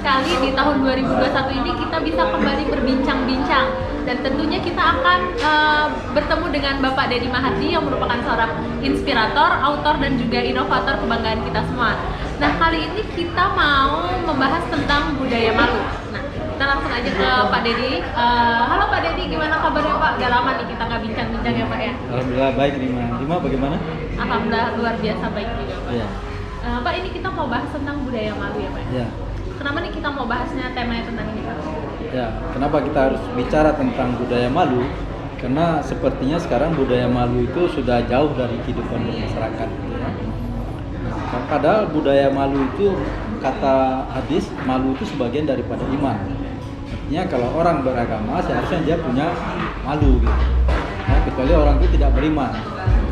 sekali di tahun 2021 ini kita bisa kembali berbincang-bincang, dan tentunya kita akan bertemu dengan Bapak Deddy Mahardi yang merupakan seorang inspirator, autor, dan juga inovator kebanggaan kita semua. Nah, kali ini kita mau membahas tentang budaya malu. Nah, kita langsung aja ke Pak Deddy. Halo Pak Deddy, gimana kabarnya Pak? Udah lama nih kita nggak bincang-bincang ya Pak ya? Alhamdulillah baik, Rima bagaimana? Alhamdulillah luar biasa baik juga Pak. Iya. Pak, ini kita mau bahas tentang budaya malu ya Pak? Ya. Kenapa nih kita mau bahasnya temanya tentang ini Pak? Ya, kenapa kita harus bicara tentang budaya malu? Karena sepertinya sekarang budaya malu itu sudah jauh dari kehidupan masyarakat. Ya. Padahal budaya malu itu, kata hadis, malu itu sebagian daripada iman. Artinya kalau orang beragama seharusnya dia punya malu gitu. Ya, kecuali orang itu tidak beriman.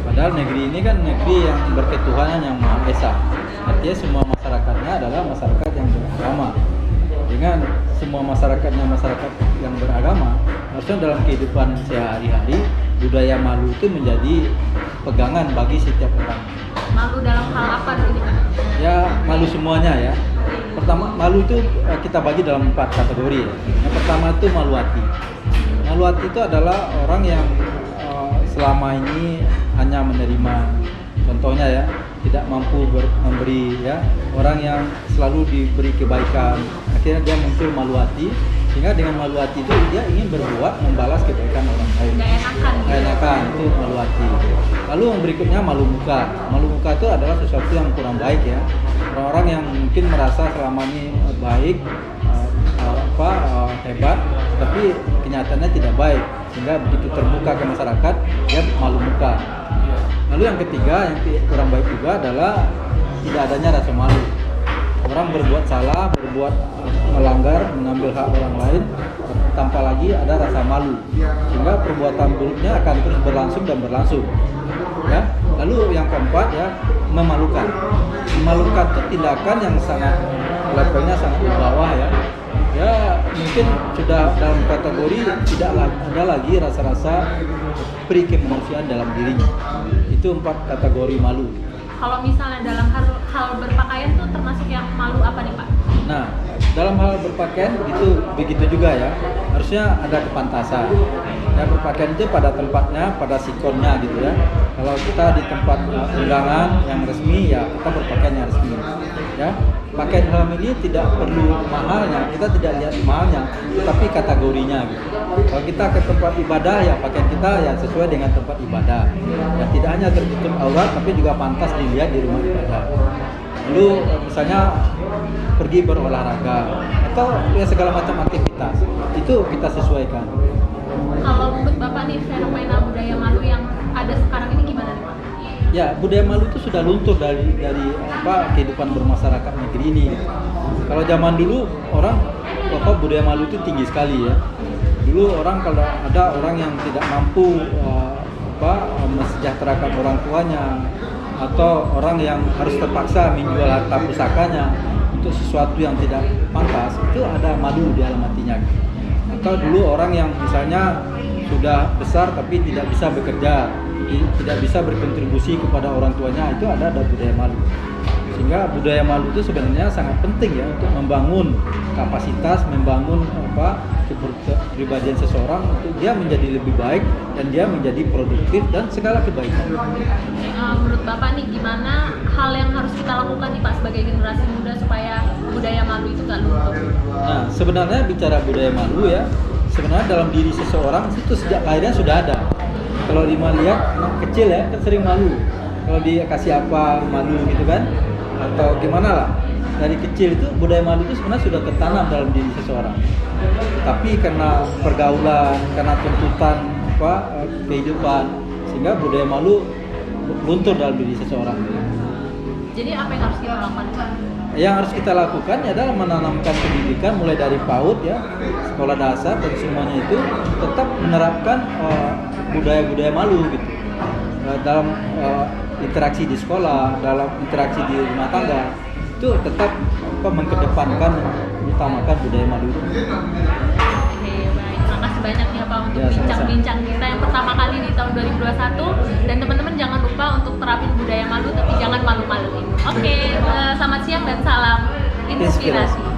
Padahal negeri ini kan negeri yang berketuhanan yang Maha Esa. Artinya semua masyarakatnya adalah masyarakat yang beragama. Dengan semua masyarakatnya masyarakat yang beragama, harusnya dalam kehidupan sehari-hari budaya malu itu menjadi pegangan bagi setiap orang. Malu dalam hal apa ini Pak? Ya, malu semuanya ya. Pertama, malu itu kita bagi dalam 4 kategori ya. Yang pertama itu malu hati. Malu hati itu adalah orang yang selama ini hanya menerima, contohnya ya, tidak mampu memberi ya, orang yang selalu diberi kebaikan, akhirnya dia muncul malu hati, sehingga dengan malu hati itu dia ingin berbuat membalas kebaikan orang lain. Nggak enakan, itu malu hati. Lalu yang berikutnya malu muka. Malu muka itu adalah sesuatu yang kurang baik ya. Orang-orang yang mungkin merasa selama ini baik, hebat, tapi kenyataannya tidak baik, sehingga begitu terbuka ke masyarakat dia malu muka. Lalu yang ketiga yang kurang baik juga adalah tidak adanya rasa malu. Orang berbuat salah, berbuat melanggar, mengambil hak orang lain tanpa lagi ada rasa malu, sehingga perbuatan buruknya akan terus berlangsung dan berlangsung. Ya. Lalu yang keempat ya, memalukan. Memalukan itu tindakan yang sangat levelnya sangat di bawah ya. Ya, mungkin sudah dalam kategori tidak ada lagi rasa-rasa peri kemanusiaan dalam dirinya. Itu 4 kategori malu. Kalau misalnya dalam hal berpakaian tuh termasuk yang malu apa nih Pak? Nah, dalam hal berpakaian itu begitu juga ya. Harusnya ada kepantasan. Ya, berpakaian itu pada tempatnya, pada sikonnya gitu ya. Kalau kita di tempat undangan yang resmi ya kita berpakaian yang resmi. Ya, pakaian dalam ini tidak perlu mahalnya, kita tidak lihat mahalnya, tapi kategorinya gitu. Kalau kita ke tempat ibadah ya pakaian kita ya sesuai dengan tempat ibadah. Ya tidak hanya tertutup aurat tapi juga pantas dilihat di rumah ibadah. Lalu misalnya pergi berolahraga atau ya segala macam aktivitas itu kita sesuaikan. Kalau menurut Bapak nih fenomena budaya malu yang ada sekarang ini gimana nih Pak? Ya, budaya malu itu sudah luntur dari kehidupan bermasyarakat negeri ini. Kalau zaman dulu orang budaya malu itu tinggi sekali ya. Dulu orang kalau ada orang yang tidak mampu mesejahterakan orang tuanya, atau orang yang harus terpaksa menjual harta pusakanya untuk sesuatu yang tidak pantas, itu ada malu di dalam hatinya. Atau dulu orang yang misalnya sudah besar tapi tidak bisa bekerja, tidak bisa berkontribusi kepada orang tuanya, itu ada budaya malu. Sehingga budaya malu itu sebenarnya sangat penting ya untuk membangun kapasitas, membangun kepribadian seseorang untuk dia menjadi lebih baik dan dia menjadi produktif dan segala kebaikan. Menurut Bapak nih gimana hal yang harus kita lakukan nih Pak sebagai generasi muda supaya budaya malu itu gak luntur? Nah, sebenarnya bicara budaya malu ya, sebenarnya dalam diri seseorang itu sejak lahirnya sudah ada. Kalau Rima lihat anak kecil ya kan sering malu. Kalau dia kasih apa malu gitu kan, atau gimana lah. Dari kecil itu budaya malu itu sebenarnya sudah tertanam dalam diri seseorang. Tapi karena pergaulan, karena tuntutan kehidupan, sehingga budaya malu luntur dalam diri seseorang. Jadi apa yang harus kita lakukan? Yang harus kita lakukan adalah menanamkan pendidikan mulai dari PAUD ya, sekolah dasar dan semuanya itu tetap menerapkan budaya-budaya malu gitu. Dalam interaksi di sekolah, dalam interaksi di rumah tangga, itu tetap mengedepankan, utamakan budaya malu itu. Oke, baik. Terima kasih banyak ya Pak untuk bincang-bincang kita yang pertama kali di tahun 2021. Dan teman-teman jangan lupa untuk terapin budaya malu, tapi jangan malu-maluin. Oke, selamat siang dan salam inspirasi.